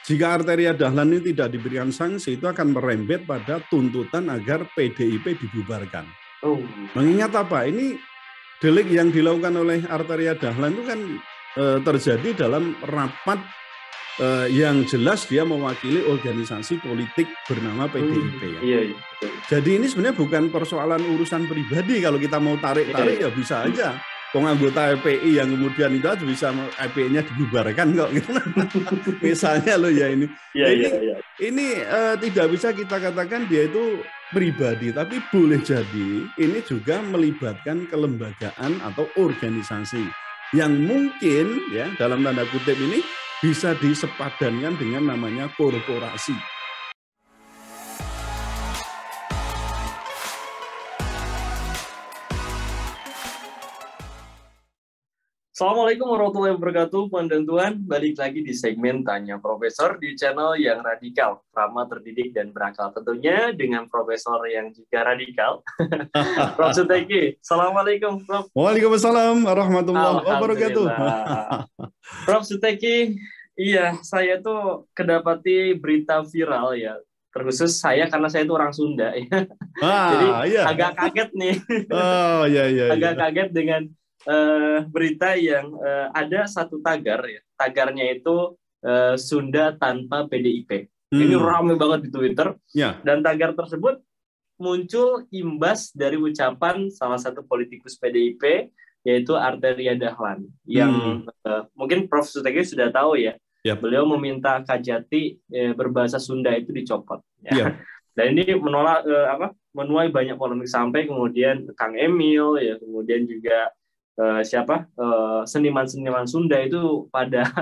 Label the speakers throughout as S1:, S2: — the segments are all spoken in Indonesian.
S1: Jika Arteria Dahlan ini tidak diberikan sanksi, itu akan merembet pada tuntutan agar PDIP dibubarkan. Mengingat apa? Ini delik yang dilakukan oleh Arteria Dahlan itu kan terjadi dalam rapat yang jelas dia mewakili organisasi politik bernama PDIP. Ya.
S2: Iya.
S1: Jadi ini sebenarnya bukan persoalan urusan pribadi. Kalau kita mau tarik-tarik ya bisa aja. Penganggota FPI yang kemudian itu bisa FPI-nya dibubarkan kok. Misalnya loh ya ini. Ini tidak bisa kita katakan dia itu pribadi, tapi boleh jadi ini juga melibatkan kelembagaan atau organisasi yang mungkin ya dalam tanda kutip ini bisa disepadankan dengan namanya korporasi.
S2: Assalamualaikum warahmatullahi wabarakatuh, Puan dan Tuan. Balik lagi di segmen Tanya Profesor di channel yang radikal, ramah, terdidik, dan berakal. Tentunya dengan profesor yang juga radikal, Prof. Suteki. Assalamualaikum, Prof.
S1: Waalaikumsalam warahmatullahi wabarakatuh.
S2: Prof. Suteki, iya, saya tuh kedapati berita viral ya. Terkhusus saya karena saya itu orang Sunda. Jadi agak kaget nih. Agak kaget dengan berita yang ada satu tagar ya. Tagarnya itu Sunda tanpa PDIP. Ini ramai banget di Twitter. Dan tagar tersebut muncul imbas dari ucapan salah satu politikus PDIP yaitu Arteria Dahlan yang mungkin Prof. Suteki sudah tahu ya. Beliau meminta Kajati berbahasa Sunda itu dicopot. Dan ini menuai banyak polemik sampai kemudian Kang Emil ya, kemudian juga seniman-seniman Sunda itu pada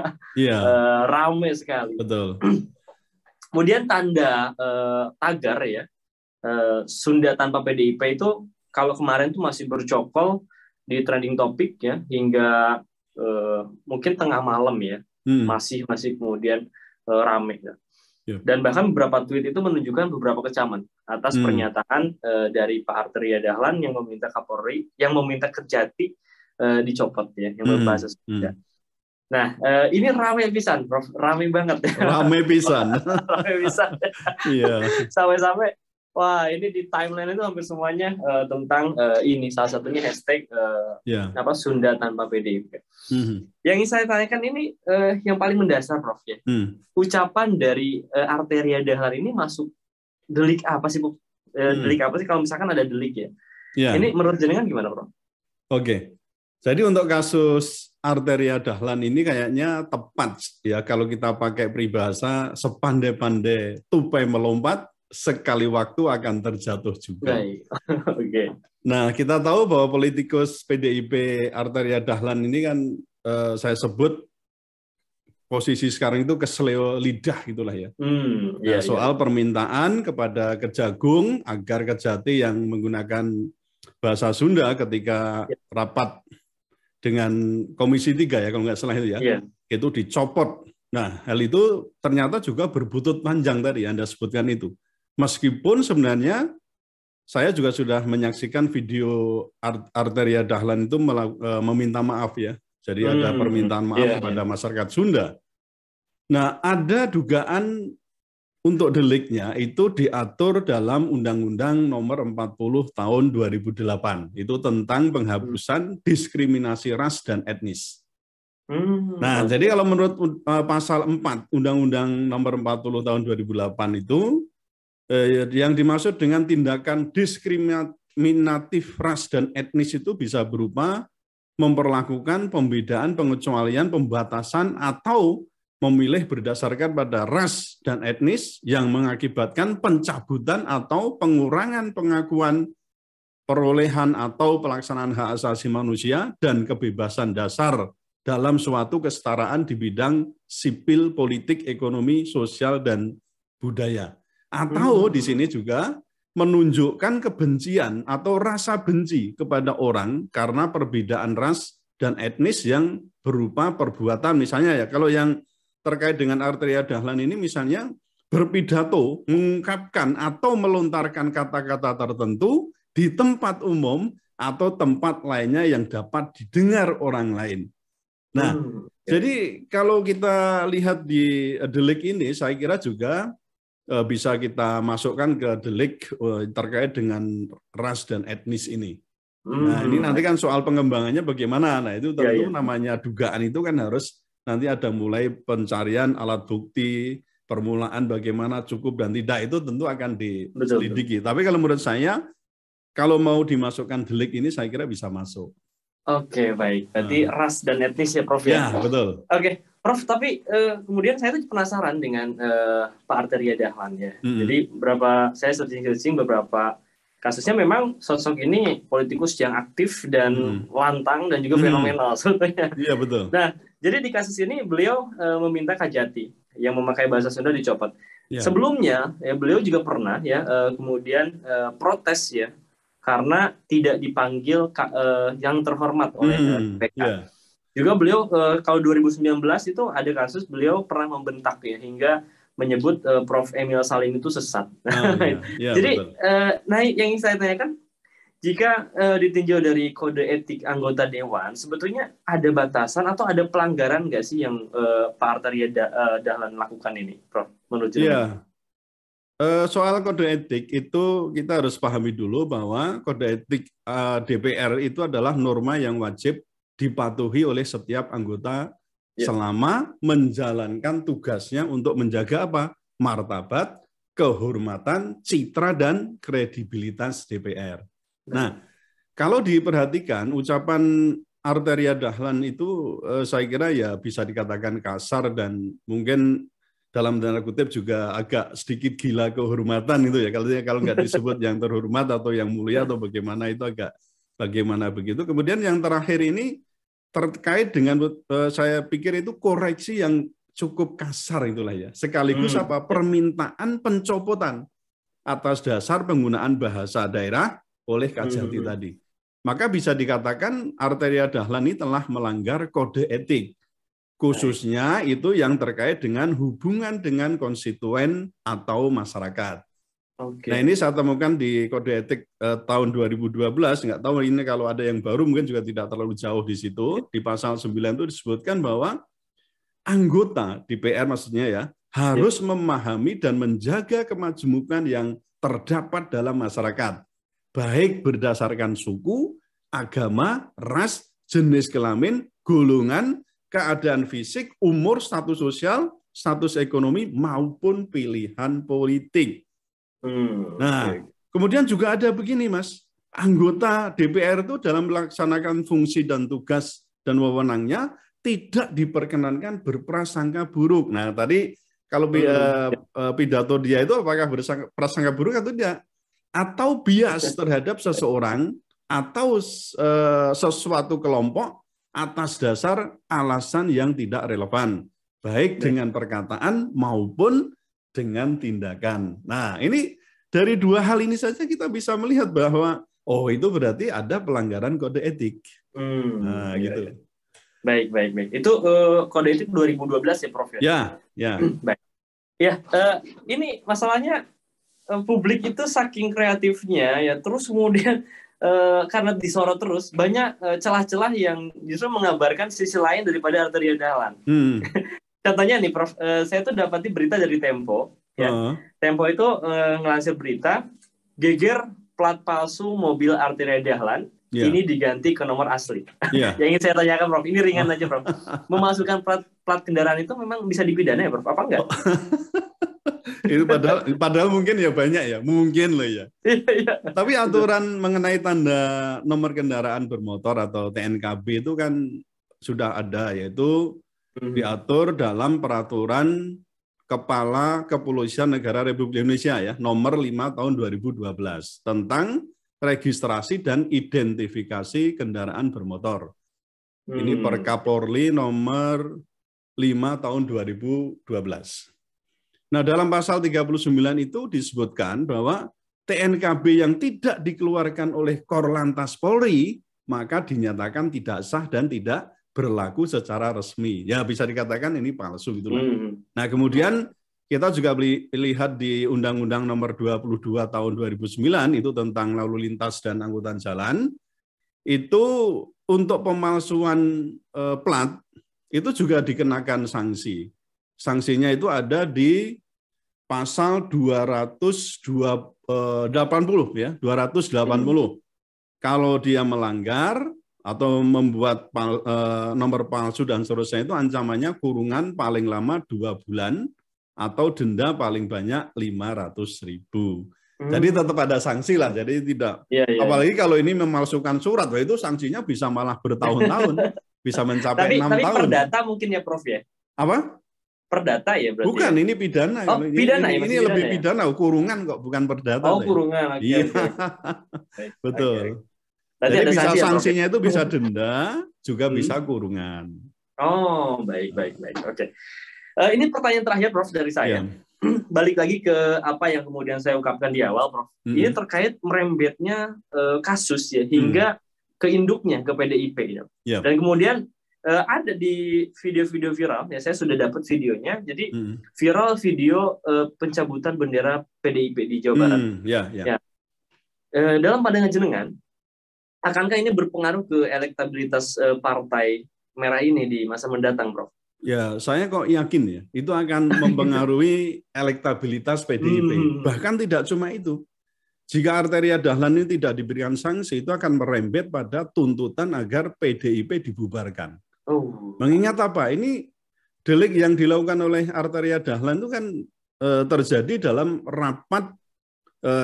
S2: rame sekali.
S1: Betul.
S2: Kemudian tanda tagar ya Sunda tanpa PDIP itu kalau kemarin tuh masih bercokol di trending topik ya hingga mungkin tengah malam ya masih kemudian rame ya. Dan bahkan beberapa tweet itu menunjukkan beberapa kecaman atas pernyataan dari Pak Arteria Dahlan yang meminta Kapolri, yang meminta Kejati dicopot ya, yang berbahasa Sunda. Nah, ini ramai pisan, Prof. Ramai banget.
S1: Ramai pisan.
S2: Ramai pisan. Sampai-sampai, wah ini di timeline itu hampir semuanya tentang ini. Salah satunya hashtag Sunda tanpa PDIP. Yang ingin saya tanyakan ini yang paling mendasar, Prof. Ya. Ucapan dari Arteria Dahlan ini masuk delik apa sih, Prof? Delik apa sih kalau misalkan ada delik ya? Ini menurut jenengan gimana, Prof?
S1: Oke. Jadi untuk kasus Arteria Dahlan ini kayaknya tepat ya kalau kita pakai peribahasa sepandai-pandai tupai melompat sekali waktu akan terjatuh juga. Nah, kita tahu bahwa politikus PDIP Arteria Dahlan ini kan saya sebut posisi sekarang itu keseleo lidah gitulah ya. Soal permintaan kepada Kejagung agar Kejati yang menggunakan bahasa Sunda ketika rapat dengan Komisi 3 ya kalau nggak salah itu ya, itu dicopot. Nah, hal itu ternyata juga berbutut panjang tadi Anda sebutkan itu. Meskipun sebenarnya saya juga sudah menyaksikan video Arteria Dahlan itu meminta maaf ya. Jadi ada permintaan maaf kepada masyarakat Sunda. Nah, ada dugaan untuk deliknya itu diatur dalam Undang-Undang Nomor 40 Tahun 2008. Itu tentang penghapusan diskriminasi ras dan etnis. Nah, jadi kalau menurut pasal 4 Undang-Undang Nomor 40 Tahun 2008 itu yang dimaksud dengan tindakan diskriminatif ras dan etnis itu bisa berupa memperlakukan pembedaan, pengecualian, pembatasan atau memilih berdasarkan pada ras dan etnis yang mengakibatkan pencabutan atau pengurangan pengakuan perolehan atau pelaksanaan hak asasi manusia dan kebebasan dasar dalam suatu kesetaraan di bidang sipil, politik, ekonomi, sosial, dan budaya. Atau di sini juga menunjukkan kebencian atau rasa benci kepada orang karena perbedaan ras dan etnis yang berupa perbuatan. Misalnya ya, kalau yang terkait dengan Arteria Dahlan ini misalnya berpidato, mengungkapkan atau melontarkan kata-kata tertentu di tempat umum atau tempat lainnya yang dapat didengar orang lain. Nah, jadi kalau kita lihat di delik ini, saya kira juga bisa kita masukkan ke delik terkait dengan ras dan etnis ini. Nah, ini nanti kan soal pengembangannya bagaimana. Nah, itu tentu namanya dugaan itu kan harus nanti ada mulai pencarian alat bukti, permulaan bagaimana cukup dan tidak, itu tentu akan diselidiki. Tapi kalau menurut saya, kalau mau dimasukkan delik ini, saya kira bisa masuk.
S2: Oke, baik. Berarti ras dan etnis ya, Prof ya?
S1: Ya, betul.
S2: Oke, Prof, tapi kemudian saya tuh penasaran dengan Pak Arteria Dahlan ya. Jadi saya searching beberapa kasusnya, memang sosok ini politikus yang aktif dan lantang dan juga fenomenal sebetulnya.
S1: Iya, betul.
S2: Nah, jadi di kasus ini beliau meminta Kajati yang memakai bahasa Sunda dicopot. Ya. Sebelumnya ya beliau juga pernah ya kemudian protes ya karena tidak dipanggil yang terhormat oleh PK. Yeah. Juga beliau kalau 2019 itu ada kasus beliau pernah membentak ya hingga menyebut Prof. Emil Salim itu sesat. Jadi nah yang ingin saya tanyakan, jika ditinjau dari kode etik anggota Dewan, sebetulnya ada batasan atau ada pelanggaran nggak sih yang Pak Arteria Dahlan lakukan ini, Prof? Menurut
S1: Anda? Soal kode etik itu kita harus pahami dulu bahwa kode etik DPR itu adalah norma yang wajib dipatuhi oleh setiap anggota selama menjalankan tugasnya untuk menjaga apa? Martabat, kehormatan, citra, dan kredibilitas DPR. Nah, kalau diperhatikan ucapan Arteria Dahlan itu saya kira ya bisa dikatakan kasar dan mungkin dalam tanda kutip juga agak sedikit gila kehormatan itu ya. Kalau nggak disebut yang terhormat atau yang mulia atau bagaimana, itu agak bagaimana begitu. Kemudian yang terakhir ini terkait dengan saya pikir itu koreksi yang cukup kasar itulah ya. Sekaligus apa? Permintaan pencopotan atas dasar penggunaan bahasa daerah oleh Kajati tadi. Maka bisa dikatakan Arteria Dahlan ini telah melanggar kode etik. Khususnya itu yang terkait dengan hubungan dengan konstituen atau masyarakat. Nah, ini saya temukan di kode etik tahun 2012, nggak tahu ini kalau ada yang baru mungkin juga tidak terlalu jauh di situ. Di pasal 9 itu disebutkan bahwa anggota DPR maksudnya ya harus memahami dan menjaga kemajemukan yang terdapat dalam masyarakat, baik berdasarkan suku, agama, ras, jenis kelamin, golongan, keadaan fisik, umur, status sosial, status ekonomi, maupun pilihan politik. Nah, kemudian juga ada begini, Mas. Anggota DPR itu dalam melaksanakan fungsi dan tugas dan wewenangnya tidak diperkenankan berprasangka buruk. Nah, tadi kalau pidato dia itu apakah berprasangka buruk atau tidak? Atau bias terhadap seseorang atau sesuatu kelompok atas dasar alasan yang tidak relevan, baik dengan perkataan maupun dengan tindakan. Nah, ini dari dua hal ini saja kita bisa melihat bahwa oh itu berarti ada pelanggaran kode etik. Nah, gitu.
S2: Baik. Itu kode etik 2012 ya, Prof ya?
S1: Ya.
S2: Baik. Ya, ini masalahnya publik itu saking kreatifnya ya, terus kemudian karena disorot terus, banyak celah-celah yang justru mengabarkan sisi lain daripada Arteria Dahlan. Contohnya nih, Prof, saya tuh dapati berita dari Tempo. Ya. Tempo itu ngelansir berita, geger plat palsu mobil Arteria Dahlan, ini diganti ke nomor asli. Yang ingin saya tanyakan, Prof, ini ringan aja, Prof. Memasukkan plat kendaraan itu memang bisa dipidana ya, Prof? Apa enggak?
S1: Itu padahal mungkin ya banyak ya, mungkin loh ya. Tapi aturan mengenai tanda nomor kendaraan bermotor atau TNKB itu kan sudah ada, yaitu diatur dalam peraturan Kepala Kepolisian Negara Republik Indonesia ya, nomor 5 tahun 2012 tentang registrasi dan identifikasi kendaraan bermotor. Ini Perkapolri nomor 5 tahun 2012. Nah, dalam pasal 39 itu disebutkan bahwa TNKB yang tidak dikeluarkan oleh Korlantas Polri, maka dinyatakan tidak sah dan tidak berlaku secara resmi. Ya, bisa dikatakan ini palsu gitu. Nah, kemudian kita juga lihat di Undang-Undang nomor 22 tahun 2009 itu tentang lalu lintas dan angkutan jalan. Itu untuk pemalsuan plat itu juga dikenakan sanksi. Sanksinya itu ada di pasal 280 ya, 280. Kalau dia melanggar atau membuat nomor palsu dan seterusnya, itu ancamannya kurungan paling lama 2 bulan atau denda paling banyak 500.000. Jadi tetap ada sanksi lah, jadi tidak. Apalagi kalau ini memalsukan surat, itu sanksinya bisa malah bertahun-tahun, bisa mencapai 6 tahun.
S2: Tapi perdata mungkin ya Prof ya?
S1: Apa?
S2: Perdata ya berarti?
S1: Bukan, ini pidana.
S2: Oh, pidana ya?
S1: Ini lebih pidana, kurungan kok, bukan perdata.
S2: Oh, kurungan.
S1: Iya, betul. Jadi bisa sanksinya itu bisa denda, juga bisa kurungan.
S2: Oh, baik. Oke. Ini pertanyaan terakhir, Prof, dari saya. Balik lagi ke apa yang kemudian saya ungkapkan di awal, Prof. Ini terkait merembetnya kasus ya hingga ke induknya, ke PDIP. Ya. Dan kemudian ada di video-video viral, ya saya sudah dapat videonya. Jadi viral video pencabutan bendera PDIP di Jawa Barat. Ya. Dalam pandangan jenengan, akankah ini berpengaruh ke elektabilitas partai merah ini di masa mendatang, Prof?
S1: Ya, saya kok yakin ya, itu akan mempengaruhi elektabilitas PDIP. Bahkan tidak cuma itu. Jika Arteria Dahlan ini tidak diberikan sanksi, itu akan merembet pada tuntutan agar PDIP dibubarkan. Mengingat apa? Ini delik yang dilakukan oleh Arteria Dahlan itu kan terjadi dalam rapat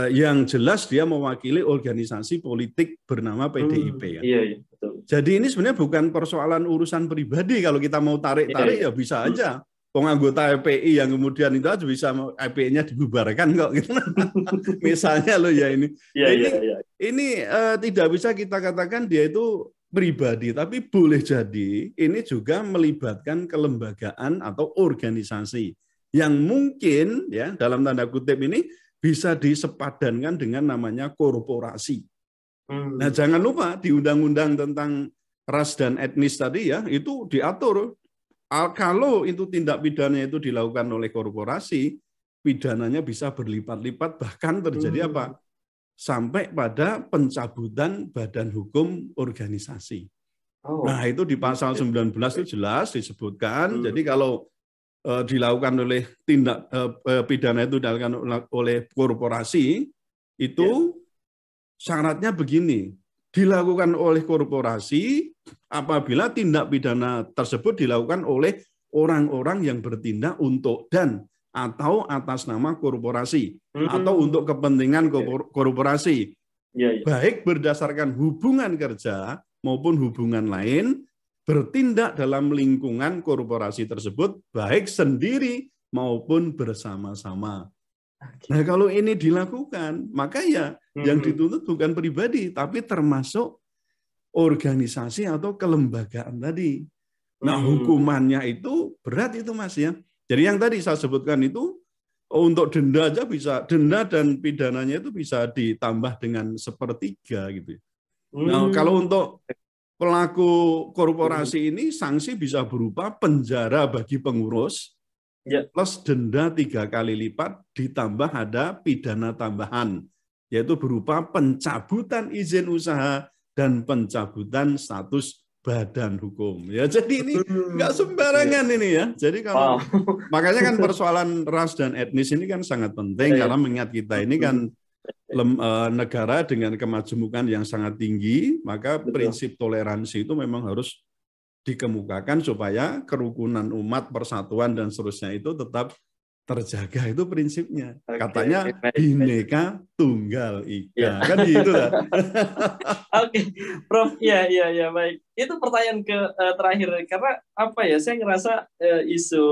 S1: yang jelas dia mewakili organisasi politik bernama PDIP. Kan?
S2: Iya, betul.
S1: Jadi ini sebenarnya bukan persoalan urusan pribadi. Kalau kita mau tarik-tarik ya bisa aja. Penganggota FPI yang kemudian itu aja bisa FPI-nya dibubarkan kok. Gitu. Misalnya loh ya ini. Ini tidak bisa kita katakan dia itu pribadi, tapi boleh jadi ini juga melibatkan kelembagaan atau organisasi yang mungkin ya dalam tanda kutip ini bisa disepadankan dengan namanya korporasi. Nah, jangan lupa di undang-undang tentang ras dan etnis tadi ya, itu diatur kalau itu tindak pidana itu dilakukan oleh korporasi, pidananya bisa berlipat-lipat, bahkan terjadi apa? Sampai pada pencabutan badan hukum organisasi. Nah, itu di pasal 19 itu jelas disebutkan. Jadi kalau dilakukan oleh tindak pidana itu dilakukan oleh korporasi, itu syaratnya begini, dilakukan oleh korporasi apabila tindak pidana tersebut dilakukan oleh orang-orang yang bertindak untuk dan atau atas nama korporasi atau untuk kepentingan korporasi, baik berdasarkan hubungan kerja maupun hubungan lain, bertindak dalam lingkungan korporasi tersebut, baik sendiri maupun bersama-sama. Nah, kalau ini dilakukan, maka ya yang dituntut bukan pribadi, tapi termasuk organisasi atau kelembagaan tadi. Nah, hukumannya itu berat itu, Mas ya. Jadi yang tadi saya sebutkan itu, untuk denda aja bisa, denda dan pidananya itu bisa ditambah dengan 1/3 gitu. Nah, kalau untuk pelaku korporasi ini sanksi bisa berupa penjara bagi pengurus plus denda 3 kali lipat ditambah ada pidana tambahan yaitu berupa pencabutan izin usaha dan pencabutan status badan hukum. Ya, jadi ini nggak sembarangan ini ya. Jadi kalau makanya kan persoalan ras dan etnis ini kan sangat penting karena mengingat kita ini kan negara dengan kemajemukan yang sangat tinggi, maka prinsip toleransi itu memang harus dikemukakan supaya kerukunan umat, persatuan dan seterusnya itu tetap terjaga, itu prinsipnya. Katanya Bhinneka Tunggal Ika. Kan gitu lah.
S2: Oke, Prof. Ya, baik. Itu pertanyaan terakhir karena apa ya? Saya ngerasa isu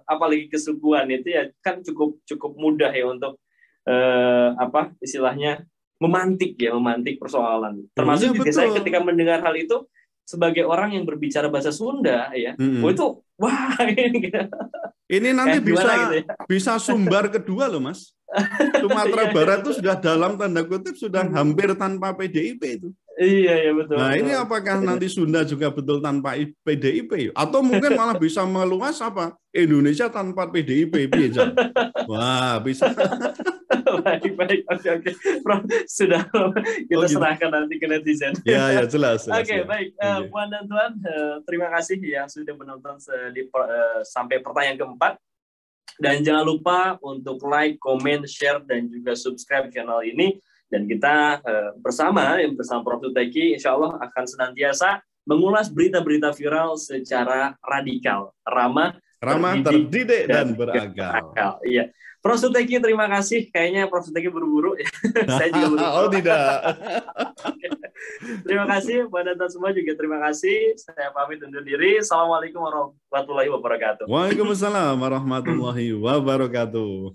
S2: apalagi kesukuan itu ya kan cukup mudah ya untuk apa istilahnya memantik persoalan. Termasuk juga saya ketika mendengar hal itu sebagai orang yang berbicara bahasa Sunda ya, itu wah
S1: ini nanti bisa sumbar kedua loh, Mas. Sumatera Barat itu sudah dalam tanda kutip sudah hampir tanpa PDIP itu.
S2: Iya, betul.
S1: Nah, ini apakah nanti Sunda juga betul tanpa PDIP? Atau mungkin malah bisa meluas apa? Indonesia tanpa PDIP, bisa. Wah, bisa.
S2: Baik. Oke. Prof, sudah kita serahkan nanti ke netizen.
S1: Ya, jelas.
S2: Oke, baik. Puan dan Tuan, terima kasih yang sudah menonton sampai pertanyaan keempat. Dan jangan lupa untuk like, comment, share, dan juga subscribe channel ini. Dan kita bersama Prof. Suteki, insya Allah akan senantiasa mengulas berita-berita viral secara radikal, ramah,
S1: terdidik dan berakal.
S2: Iya. Prof. Suteki, terima kasih. Kayaknya Prof. Suteki buru-buru. Saya juga buru-buru.
S1: Oh, tidak.
S2: Terima kasih. Pada semua juga terima kasih. Saya pamit undur diri. Assalamualaikum warahmatullahi wabarakatuh.
S1: Waalaikumsalam warahmatullahi wabarakatuh.